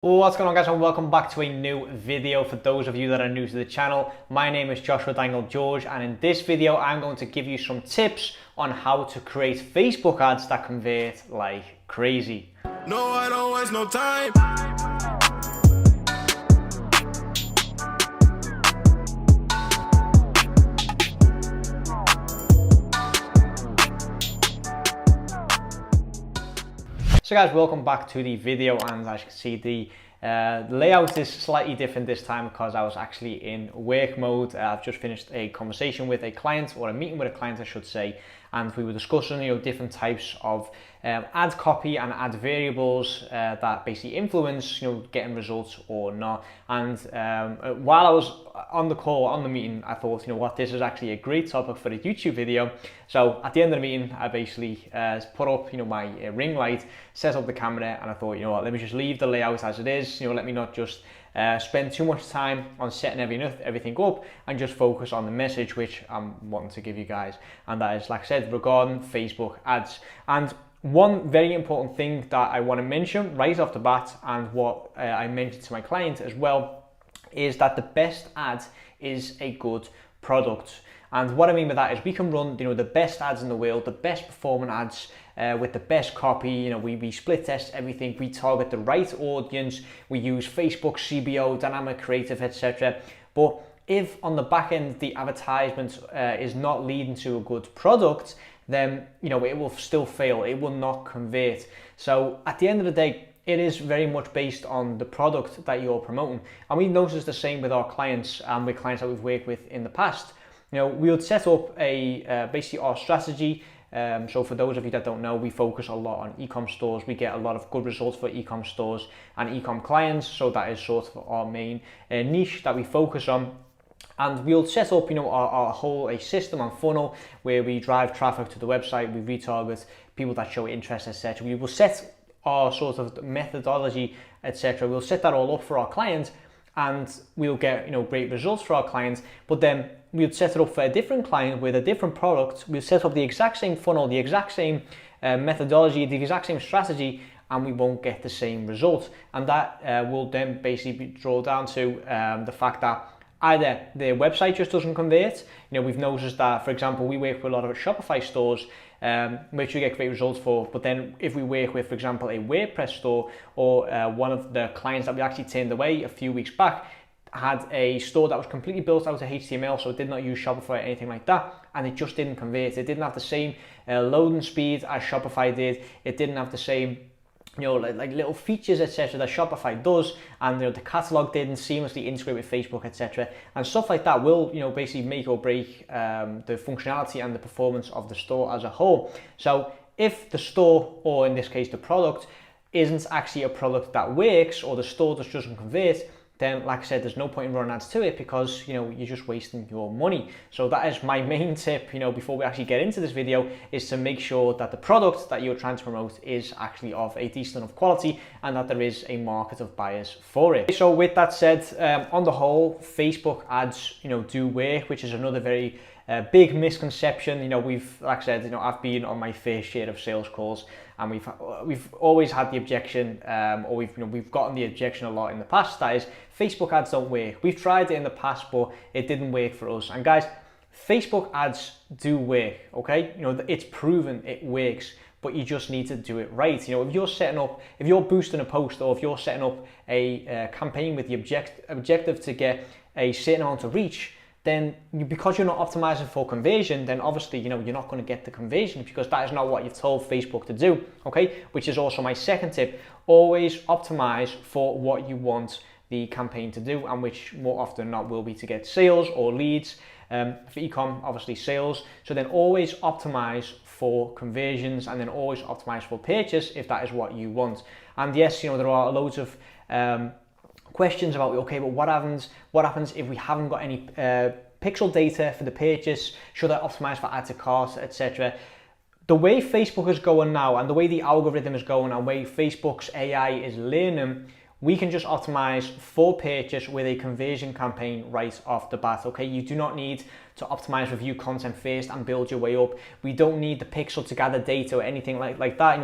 What's going on, guys, and welcome back to a new video. For those of you that are new to the channel, my name is Joshua Dangle George, and in this video I'm going to give you some tips on how to create Facebook ads that convert like crazy. No, I don't waste no time. So guys, welcome back to the video, and as you can see, the layout is slightly different this time because I was actually in work mode. I've just finished a conversation with a client, or a meeting with a client I should say, and we were discussing different types of ad copy and ad variables that basically influence getting results or not. And while I was on the call, on the meeting, I thought, what, this is actually a great topic for a YouTube video. So at the end of the meeting, I basically put up my ring light, set up the camera, and I thought, what, let me just leave the layout as it is. Let me not just spend too much time on setting everything up, and just focus on the message which I'm wanting to give you guys, and that is, like I said, regarding Facebook ads. And one very important thing that I want to mention right off the bat, and what I mentioned to my client as well, is that the best ad is a good product. And what I mean by that is we can run the best ads in the world, the best performing ads with the best copy. We split test everything, we target the right audience, we use Facebook CBO, dynamic creative, etc. But if on the back end the advertisement is not leading to a good product, then it will still fail, it will not convert. So at the end of the day, it is very much based on the product that you're promoting. And we noticed the same with our clients and with clients that we've worked with in the past. We would set up basically our strategy. So for those of you that don't know, we focus a lot on e-com stores. We get a lot of good results for e-com stores and e-com clients. So that is sort of our main niche that we focus on. And we'll set up, our whole system and funnel where we drive traffic to the website, we retarget people that show interest, etc. We will set our sort of methodology, etc. We'll set that all up for our clients, and we'll get great results for our clients. But then we'll set it up for a different client with a different product. We'll set up the exact same funnel, the exact same methodology, the exact same strategy, and we won't get the same result. And that will then basically draw down to the fact that either their website just doesn't convert. We've noticed that, for example, we work with a lot of Shopify stores, which we get great results for. But then if we work with, for example, a WordPress store, or one of the clients that we actually turned away a few weeks back had a store that was completely built out of HTML, so it did not use Shopify or anything like that, and it just didn't convert. It didn't have the same loading speed as Shopify did. It didn't have the same like little features, etc., that Shopify does, and the catalog didn't seamlessly integrate with Facebook, etc. And stuff like that will basically make or break the functionality and the performance of the store as a whole. So if the store, or in this case the product, isn't actually a product that works, or the store just doesn't convert, then, like I said, there's no point in running ads to it, because you're just wasting your money. So that is my main tip, before we actually get into this video, is to make sure that the product that you're trying to promote is actually of a decent enough quality, and that there is a market of buyers for it. So with that said, on the whole, Facebook ads do work, which is another very big misconception. Like I said, I've been on my fair share of sales calls, and we've always had the objection, or we've gotten the objection a lot in the past, that is, Facebook ads don't work. We've tried it in the past, but it didn't work for us. And guys, Facebook ads do work, okay? It's proven it works, but you just need to do it right. If you're boosting a post, or if you're setting up a campaign with the objective to get a certain amount of reach, then because you're not optimizing for conversion, then obviously you're not going to get the conversion, because that is not what you've told Facebook to do, okay? Which is also my second tip. Always optimize for what you want the campaign to do, and which more often than not will be to get sales or leads. For ecom, obviously sales. So then always optimize for conversions, and then always optimize for purchase if that is what you want. And yes, there are loads of questions about, okay, but what happens if we haven't got any pixel data for the purchase? Should I optimize for add to cart, etc.? The way Facebook is going now, and the way the algorithm is going, and the way Facebook's AI is learning, we can just optimize for purchase with a conversion campaign right off the bat, okay? You do not need to optimize review content first and build your way up. We don't need the pixel to gather data or anything like that.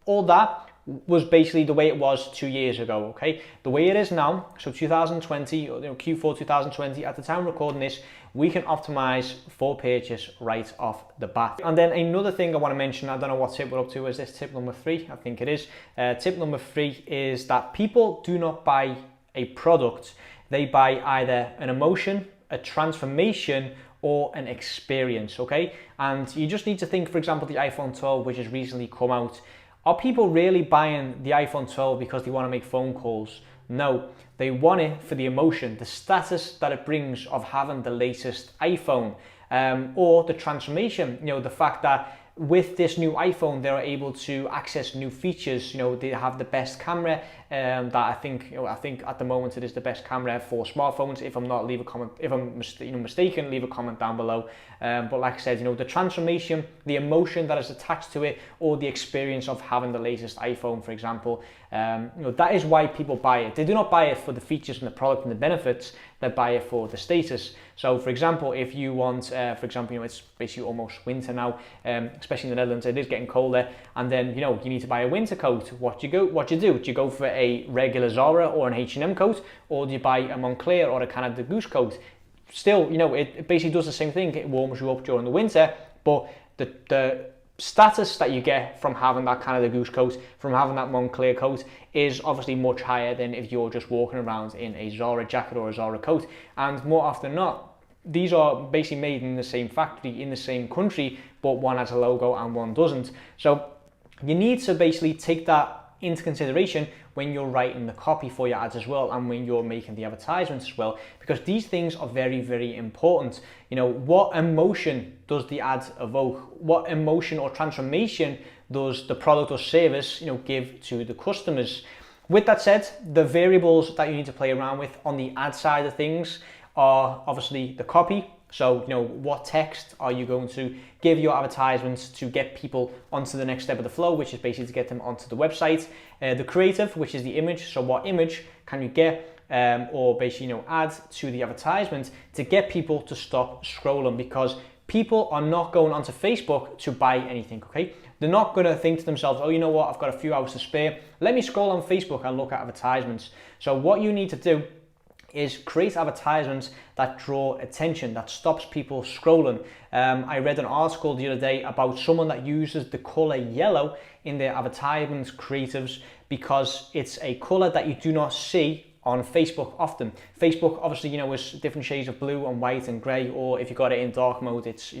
All that was basically the way it was 2 years ago, okay? The way it is now, so 2020, or Q4 2020, at the time of recording this, we can optimize for pages right off the bat. And then another thing I want to mention, I don't know what tip we're up to, is this tip number 3? I think it is. Tip number 3 is that people do not buy a product, they buy either an emotion, a transformation, or an experience, okay? And you just need to think, for example, the iPhone 12, which has recently come out. Are people really buying the iPhone 12 because they want to make phone calls? No, they want it for the emotion, the status that it brings of having the latest iPhone, or the transformation, the fact that with this new iPhone, they're able to access new features. They have the best camera. That I think at the moment it is the best camera for smartphones. If I'm not, leave a comment. If I'm mistaken, leave a comment down below. But like I said, the transformation, the emotion that is attached to it, or the experience of having the latest iPhone, for example, that is why people buy it. They do not buy it for the features and the product and the benefits. They buy it for the status. So, for example, if you want, for example, it's basically almost winter now, especially in the Netherlands, it is getting colder, and then you need to buy a winter coat. What do you do? Do you go for a regular Zara or an H&M coat, or do you buy a Moncler or a Canada Goose coat? Still, it basically does the same thing. It warms you up during the winter, but the status that you get from having that Canada Goose coat, from having that Moncler coat, is obviously much higher than if you're just walking around in a Zara jacket or a Zara coat. And more often than not, these are basically made in the same factory, in the same country, but one has a logo and one doesn't. So you need to basically take that into consideration when you're writing the copy for your ads as well, and when you're making the advertisements as well, because these things are very, very important. What emotion does the ad evoke? What emotion or transformation does the product or service give to the customers? With that said, the variables that you need to play around with on the ad side of things are obviously the copy. So, what text are you going to give your advertisements to get people onto the next step of the flow, which is basically to get them onto the website. The creative, which is the image. So what image can you get or basically, add to the advertisement to get people to stop scrolling? Because people are not going onto Facebook to buy anything, okay? They're not going to think to themselves, oh, you know what, I've got a few hours to spare. Let me scroll on Facebook and look at advertisements. So what you need to do is create advertisements that draw attention, that stops people scrolling. I read an article the other day about someone that uses the color yellow in their advertisements creatives because it's a color that you do not see on Facebook often. Facebook obviously, is different shades of blue and white and gray, or if you got it in dark mode, it's,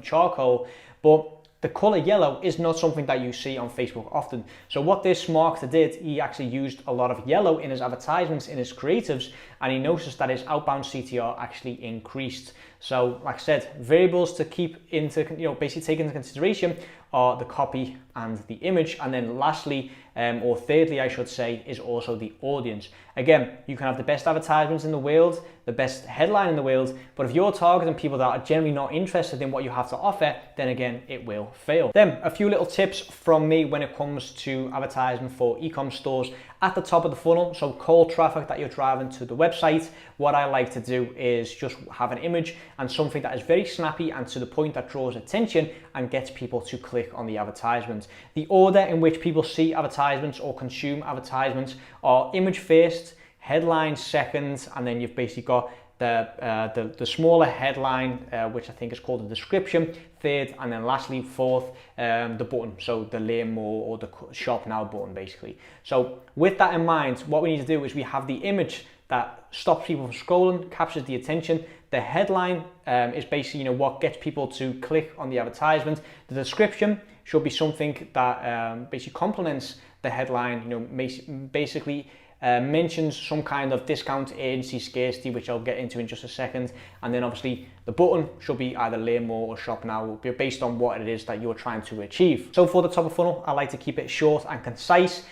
charcoal. But the color yellow is not something that you see on Facebook often. So what this marketer did, he actually used a lot of yellow in his advertisements, in his creatives, and he noticed that his outbound CTR actually increased. So like I said, variables to keep into, basically take into consideration are the copy and the image. And then lastly, or thirdly, I should say, is also the audience. Again, you can have the best advertisements in the world, the best headline in the world, but if you're targeting people that are generally not interested in what you have to offer, then again, it will fail. Then a few little tips from me when it comes to advertising for e-com stores. At the top of the funnel, so cold traffic that you're driving to the website, what I like to do is just have an image and something that is very snappy and to the point, that draws attention and gets people to click on the advertisement. The order in which people see advertisements or consume advertisements are image first, headline second, and then you've basically got the smaller headline, which I think is called the description, third, and then lastly, fourth, the button, so the learn more or the shop now button, basically. So with that in mind, what we need to do is we have the image that stops people from scrolling, captures the attention. The headline is basically, what gets people to click on the advertisement. The description should be something that basically complements the headline, basically mentions some kind of discount, urgency, scarcity, which I'll get into in just a second. And then obviously the button should be either learn more or shop now, based on what it is that you're trying to achieve. So for the top of funnel, I like to keep it short and concise,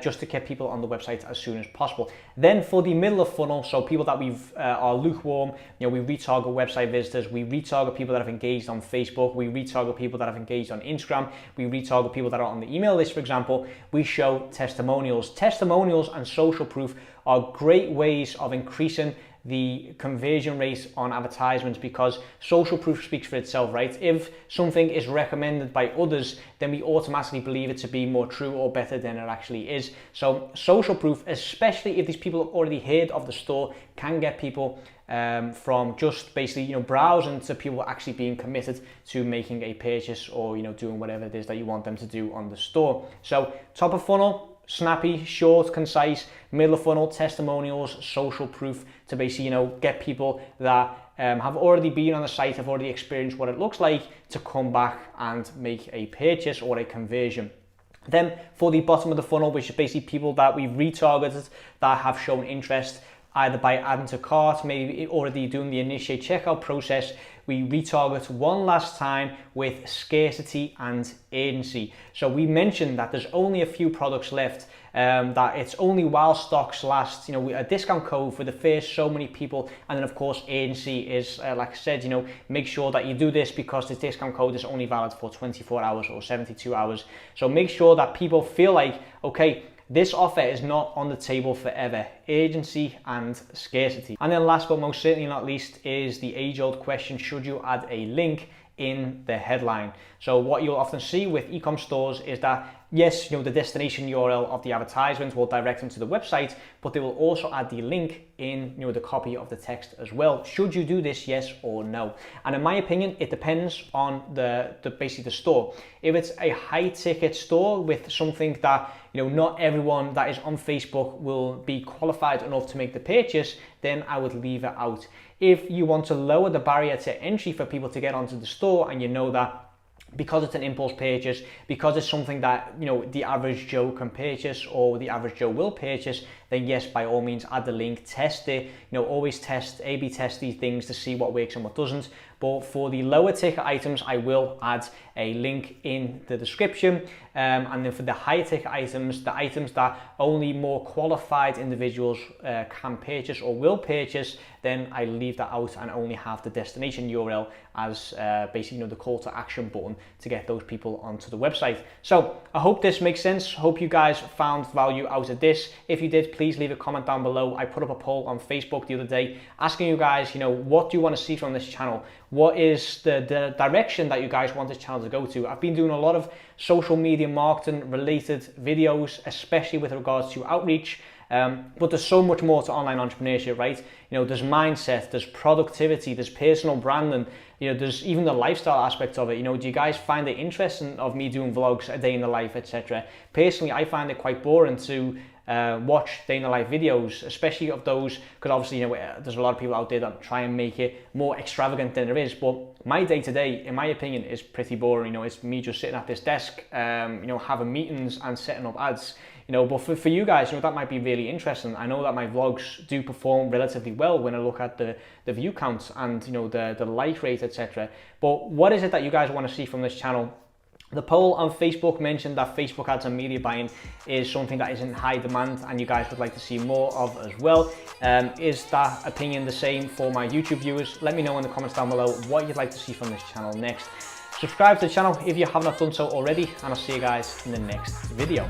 just to get people on the website as soon as possible. Then for the middle of funnel, so people that are lukewarm, we retarget website visitors, we retarget people that have engaged on Facebook, we retarget people that have engaged on Instagram, we retarget people that are on the email list, for example. We show testimonials. Testimonials and social proof are great ways of increasing the conversion rate on advertisements, because social proof speaks for itself, right? If something is recommended by others, then we automatically believe it to be more true or better than it actually is. So social proof, especially if these people have already heard of the store, can get people from just basically browsing to people actually being committed to making a purchase, or doing whatever it is that you want them to do on the store. So top of funnel, snappy, short, concise. Middle of funnel, testimonials, social proof, to basically get people that have already been on the site, have already experienced what it looks like, to come back and make a purchase or a conversion. Then for the bottom of the funnel, which is basically people that we've retargeted, that have shown interest either by adding to cart, maybe already doing the initiate checkout process, we retarget one last time with scarcity and urgency. So we mentioned that there's only a few products left, that it's only while stocks last, a discount code for the first so many people, and then of course urgency is, like I said, make sure that you do this because this discount code is only valid for 24 hours or 72 hours. So make sure that people feel like, okay, this offer is not on the table forever. Urgency and scarcity. And then last but most certainly not least is the age-old question, should you add a link in the headline? So what you'll often see with e-com stores is that, yes, the destination URL of the advertisement will direct them to the website, but they will also add the link in the copy of the text as well. Should you do this, yes or no? And in my opinion, it depends on basically the store. If it's a high ticket store with something that not everyone that is on Facebook will be qualified enough to make the purchase, then I would leave it out. If you want to lower the barrier to entry for people to get onto the store, and that because it's an impulse purchase, because it's something that the average Joe can purchase or the average Joe will purchase, then yes, by all means add the link, test it, always test, A/B test these things to see what works and what doesn't. But for the lower ticket items, I will add a link in the description. And then for the higher ticket items, the items that only more qualified individuals can purchase or will purchase, then I leave that out and only have the destination URL as basically the call to action button to get those people onto the website. So I hope this makes sense. Hope you guys found value out of this. If you did, please leave a comment down below. I put up a poll on Facebook the other day asking you guys, what do you want to see from this channel? What is the direction that you guys want this channel to go to? I've been doing a lot of social media marketing related videos, especially with regards to outreach. But there's so much more to online entrepreneurship, right? There's mindset, there's productivity, there's personal branding, there's even the lifestyle aspect of it. Do you guys find it interesting of me doing vlogs, a day in the life, etc.? Personally, I find it quite boring to watch day in the life videos, especially of those, because obviously there's a lot of people out there that try and make it more extravagant than there is. But my day to day, in my opinion, is pretty boring. It's me just sitting at this desk, having meetings and setting up ads. But for you guys, that might be really interesting. I know that my vlogs do perform relatively well when I look at the view counts and the like rate, etc. But what is it that you guys want to see from this channel? The poll on Facebook mentioned that Facebook ads and media buying is something that is in high demand and you guys would like to see more of as well. Is that opinion the same for my YouTube viewers? Let me know in the comments down below what you'd like to see from this channel next. Subscribe to the channel if you have not done so already, and I'll see you guys in the next video.